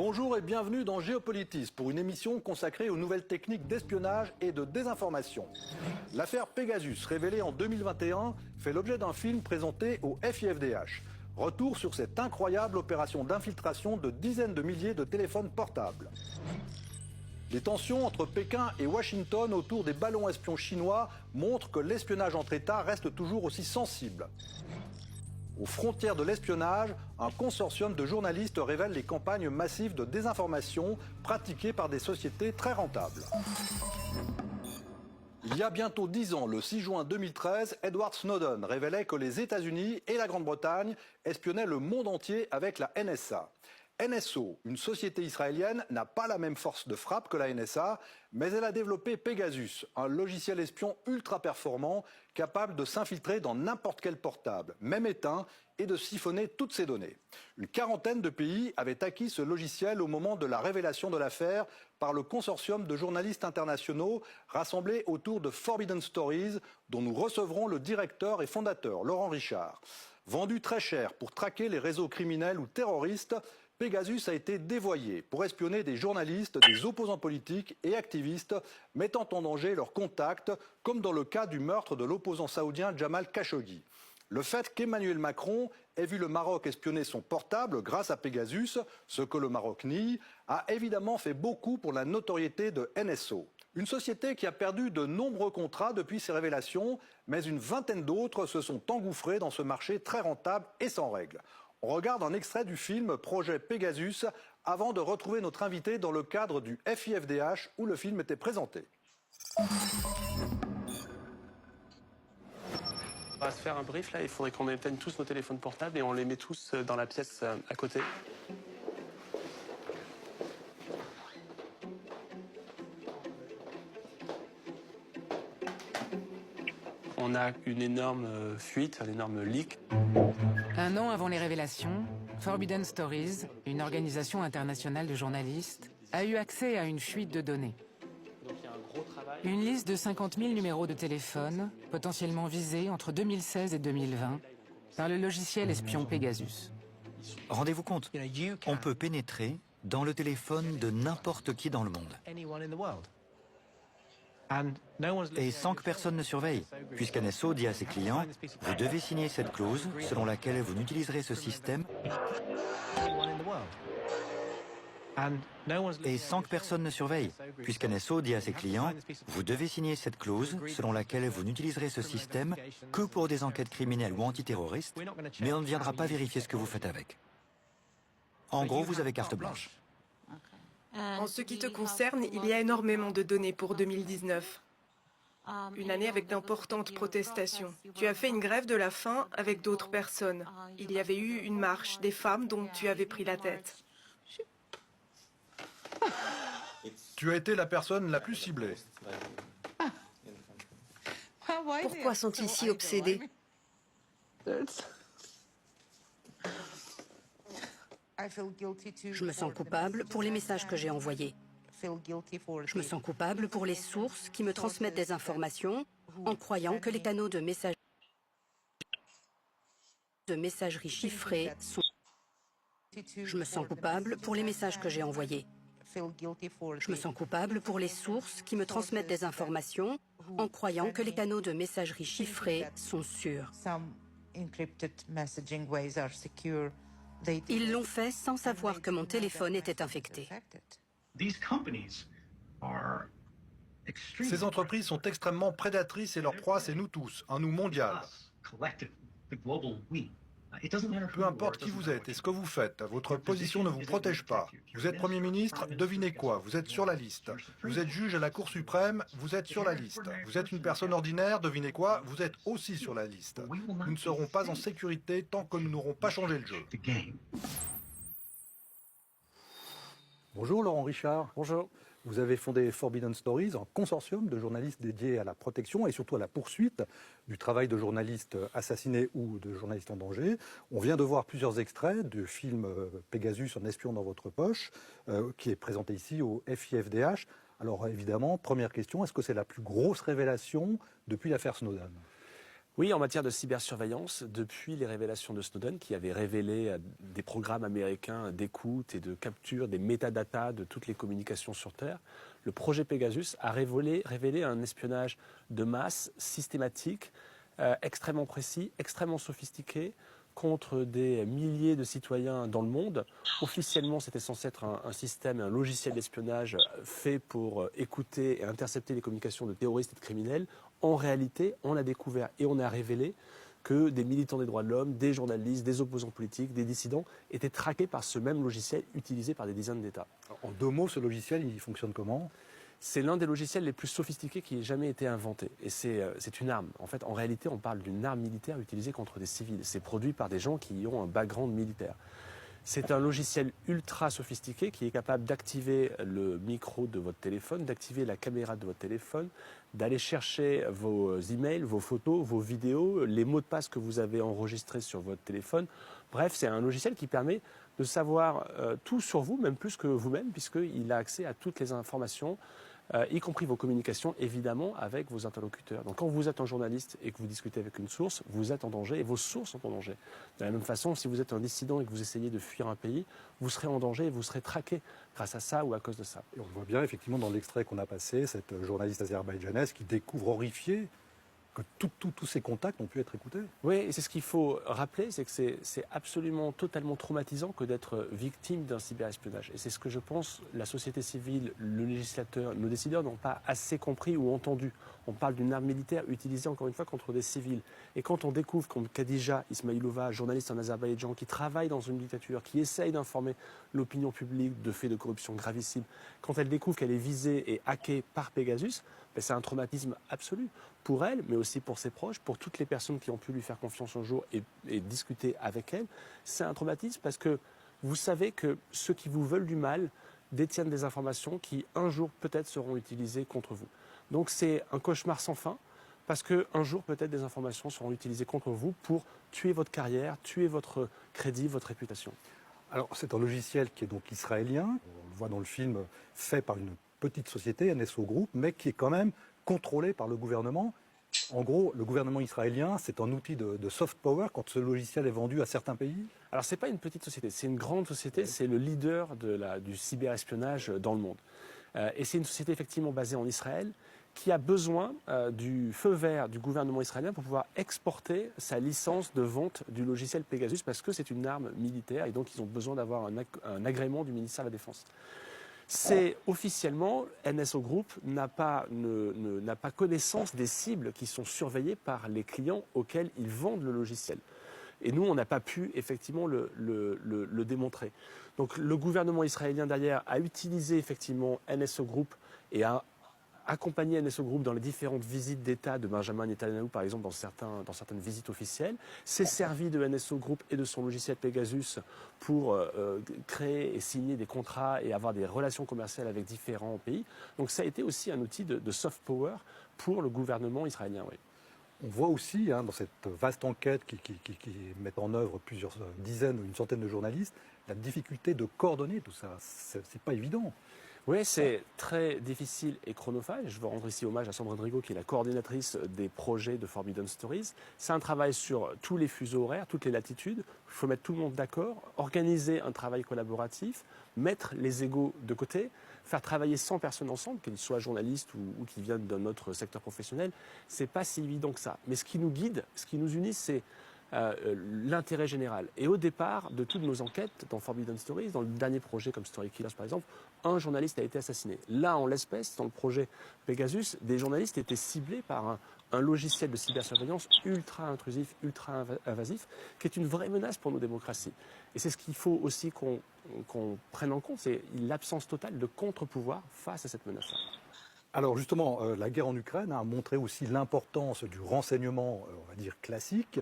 Bonjour et bienvenue dans Géopolitis pour une émission consacrée aux nouvelles techniques d'espionnage et de désinformation. L'affaire Pegasus, révélée en 2021, fait l'objet d'un film présenté au FIFDH. Retour sur cette incroyable opération d'infiltration de dizaines de milliers de téléphones portables. Les tensions entre Pékin et Washington autour des ballons espions chinois montrent que l'espionnage entre États reste toujours aussi sensible. Aux frontières de l'espionnage, un consortium de journalistes révèle les campagnes massives de désinformation pratiquées par des sociétés très rentables. Il y a bientôt 10 ans, le 6 juin 2013, Edward Snowden révélait que les États-Unis et la Grande-Bretagne espionnaient le monde entier avec la NSA. NSO, une société israélienne, n'a pas la même force de frappe que la NSA, mais elle a développé Pegasus, un logiciel espion ultra performant capable de s'infiltrer dans n'importe quel portable, même éteint, et de siphonner toutes ses données. Une quarantaine de pays avaient acquis ce logiciel au moment de la révélation de l'affaire par le consortium de journalistes internationaux rassemblés autour de Forbidden Stories, dont nous recevrons le directeur et fondateur, Laurent Richard. Vendu très cher pour traquer les réseaux criminels ou terroristes, Pegasus a été dévoyé pour espionner des journalistes, des opposants politiques et activistes, mettant en danger leurs contacts, comme dans le cas du meurtre de l'opposant saoudien Jamal Khashoggi. Le fait qu'Emmanuel Macron ait vu le Maroc espionner son portable grâce à Pegasus, ce que le Maroc nie, a évidemment fait beaucoup pour la notoriété de NSO. Une société qui a perdu de nombreux contrats depuis ces révélations, mais une vingtaine d'autres se sont engouffrés dans ce marché très rentable et sans règles. On regarde un extrait du film Projet Pegasus avant de retrouver notre invité dans le cadre du FIFDH où le film était présenté. On va se faire un brief là, il faudrait qu'on éteigne tous nos téléphones portables et on les met tous dans la pièce à côté. On a une énorme fuite, un énorme leak. Un an avant les révélations, Forbidden Stories, une organisation internationale de journalistes, a eu accès à une fuite de données. Donc il y a un gros travail. Une liste de 50 000 numéros de téléphone, potentiellement visés entre 2016 et 2020, par le logiciel espion Pegasus. Rendez-vous compte, on peut pénétrer dans le téléphone de n'importe qui dans le monde. Et sans que personne ne surveille, puisqu'NSO dit à ses clients, vous devez signer cette clause selon laquelle vous n'utiliserez ce système. Et sans que personne ne surveille, puisqu'NSO dit à ses clients, vous devez signer cette clause selon laquelle vous n'utiliserez ce système que pour des enquêtes criminelles ou antiterroristes, mais on ne viendra pas vérifier ce que vous faites avec. En gros, vous avez carte blanche. En ce qui te concerne, il y a énormément de données pour 2019. Une année avec d'importantes protestations. Tu as fait une grève de la faim avec d'autres personnes. Il y avait eu une marche des femmes dont tu avais pris la tête. Tu as été la personne la plus ciblée. Pourquoi sont-ils si obsédés? Je me sens coupable pour les messages que j'ai envoyés. Je me sens coupable pour les sources qui me transmettent des informations en croyant que les canaux de messagerie chiffrés sont... Je me sens coupable pour les messages que j'ai envoyés. Je me sens coupable pour les sources qui me transmettent des informations en croyant que les canaux de messagerie chiffrés sont sûrs. Ils l'ont fait sans savoir que mon téléphone était infecté. Ces entreprises sont extrêmement prédatrices et leur proie, c'est nous tous, un nous mondial. Peu importe qui vous êtes et ce que vous faites, votre position ne vous protège pas. Vous êtes Premier ministre, devinez quoi, vous êtes sur la liste. Vous êtes juge à la Cour suprême, vous êtes sur la liste. Vous êtes une personne ordinaire, devinez quoi, vous êtes aussi sur la liste. Nous ne serons pas en sécurité tant que nous n'aurons pas changé le jeu. Bonjour Laurent Richard. Bonjour. Vous avez fondé Forbidden Stories, un consortium de journalistes dédiés à la protection et surtout à la poursuite du travail de journalistes assassinés ou de journalistes en danger. On vient de voir plusieurs extraits du film Pegasus, un espion dans votre poche, qui est présenté ici au FIFDH. Alors évidemment, première question, est-ce que c'est la plus grosse révélation depuis l'affaire Snowden ? Oui, en matière de cybersurveillance, depuis les révélations de Snowden, qui avait révélé des programmes américains d'écoute et de capture des métadatas de toutes les communications sur Terre, le projet Pegasus a révélé un espionnage de masse, systématique, extrêmement précis, extrêmement sophistiqué, contre des milliers de citoyens dans le monde. Officiellement, c'était censé être un système, un logiciel d'espionnage fait pour écouter et intercepter les communications de terroristes et de criminels. En réalité, on a découvert et on a révélé que des militants des droits de l'homme, des journalistes, des opposants politiques, des dissidents étaient traqués par ce même logiciel utilisé par des dizaines d'États. En 2 mots, ce logiciel, il fonctionne comment? C'est l'un des logiciels les plus sophistiqués qui ait jamais été inventé. Et c'est une arme. En fait, en réalité, on parle d'une arme militaire utilisée contre des civils. C'est produit par des gens qui ont un background militaire. C'est un logiciel ultra sophistiqué qui est capable d'activer le micro de votre téléphone, d'activer la caméra de votre téléphone, d'aller chercher vos emails, vos photos, vos vidéos, les mots de passe que vous avez enregistrés sur votre téléphone. Bref, c'est un logiciel qui permet de savoir tout sur vous, même plus que vous-même, puisqu'il a accès à toutes les informations, y compris vos communications, évidemment, avec vos interlocuteurs. Donc quand vous êtes un journaliste et que vous discutez avec une source, vous êtes en danger et vos sources sont en danger. De la même façon, si vous êtes un dissident et que vous essayez de fuir un pays, vous serez en danger et vous serez traqué grâce à ça ou à cause de ça. Et on le voit bien, effectivement, dans l'extrait qu'on a passé, cette journaliste azerbaïdjanaise qui découvre horrifiée que tous ces contacts ont pu être écoutés. Oui, et c'est ce qu'il faut rappeler, c'est que c'est absolument totalement traumatisant que d'être victime d'un cyberespionnage. Et c'est ce que je pense la société civile, le législateur, nos décideurs n'ont pas assez compris ou entendu. On parle d'une arme militaire utilisée encore une fois contre des civils. Et quand on découvre comme Khadija Ismailova, journaliste en Azerbaïdjan, qui travaille dans une dictature, qui essaye d'informer l'opinion publique de faits de corruption gravissimes, quand elle découvre qu'elle est visée et hackée par Pegasus, ben c'est un traumatisme absolu pour elle, mais aussi pour ses proches, pour toutes les personnes qui ont pu lui faire confiance un jour et discuter avec elle. C'est un traumatisme parce que vous savez que ceux qui vous veulent du mal détiennent des informations qui, un jour, peut-être seront utilisées contre vous. Donc c'est un cauchemar sans fin, parce qu'un jour, peut-être, des informations seront utilisées contre vous pour tuer votre carrière, tuer votre crédit, votre réputation. Alors, c'est un logiciel qui est donc israélien, on le voit dans le film, fait par une petite société, NSO Group, mais qui est quand même contrôlé par le gouvernement. En gros, le gouvernement israélien, c'est un outil de soft power quand ce logiciel est vendu à certains pays. Alors, ce n'est pas une petite société, c'est une grande société, c'est le leader du cyberespionnage dans le monde. Et c'est une société effectivement basée en Israël qui a besoin du feu vert du gouvernement israélien pour pouvoir exporter sa licence de vente du logiciel Pegasus parce que c'est une arme militaire et donc ils ont besoin d'avoir un agrément du ministère de la Défense. C'est officiellement, NSO Group n'a pas connaissance des cibles qui sont surveillées par les clients auxquels ils vendent le logiciel. Et nous, on n'a pas pu effectivement le démontrer. Donc le gouvernement israélien derrière a utilisé effectivement NSO Group et a accompagné NSO Group dans les différentes visites d'État de Benjamin Netanyahu, par exemple, dans certaines visites officielles, s'est servi de NSO Group et de son logiciel Pegasus pour créer et signer des contrats et avoir des relations commerciales avec différents pays. Donc ça a été aussi un outil de soft power pour le gouvernement israélien, oui. On voit aussi, dans cette vaste enquête qui met en œuvre plusieurs dizaines ou une centaine de journalistes, la difficulté de coordonner tout ça. C'est pas évident. Oui, c'est très difficile et chronophage. Je veux rendre ici hommage à Sandra Rodrigo, qui est la coordinatrice des projets de Forbidden Stories. C'est un travail sur tous les fuseaux horaires, toutes les latitudes. Il faut mettre tout le monde d'accord, organiser un travail collaboratif, mettre les égos de côté, faire travailler 100 personnes ensemble, qu'elles soient journalistes ou qui viennent d'un autre secteur professionnel. C'est pas si évident que ça. Mais ce qui nous guide, ce qui nous unit, c'est l'intérêt général. Et au départ de toutes nos enquêtes dans Forbidden Stories, dans le dernier projet comme Story Killers par exemple, un journaliste a été assassiné. Là, en l'espèce, dans le projet Pegasus, des journalistes étaient ciblés par un logiciel de cybersurveillance ultra intrusif, ultra invasif, qui est une vraie menace pour nos démocraties. Et c'est ce qu'il faut aussi qu'on prenne en compte, c'est l'absence totale de contre-pouvoir face à cette menace-là. Alors justement, la guerre en Ukraine a montré aussi l'importance du renseignement, on va dire classique.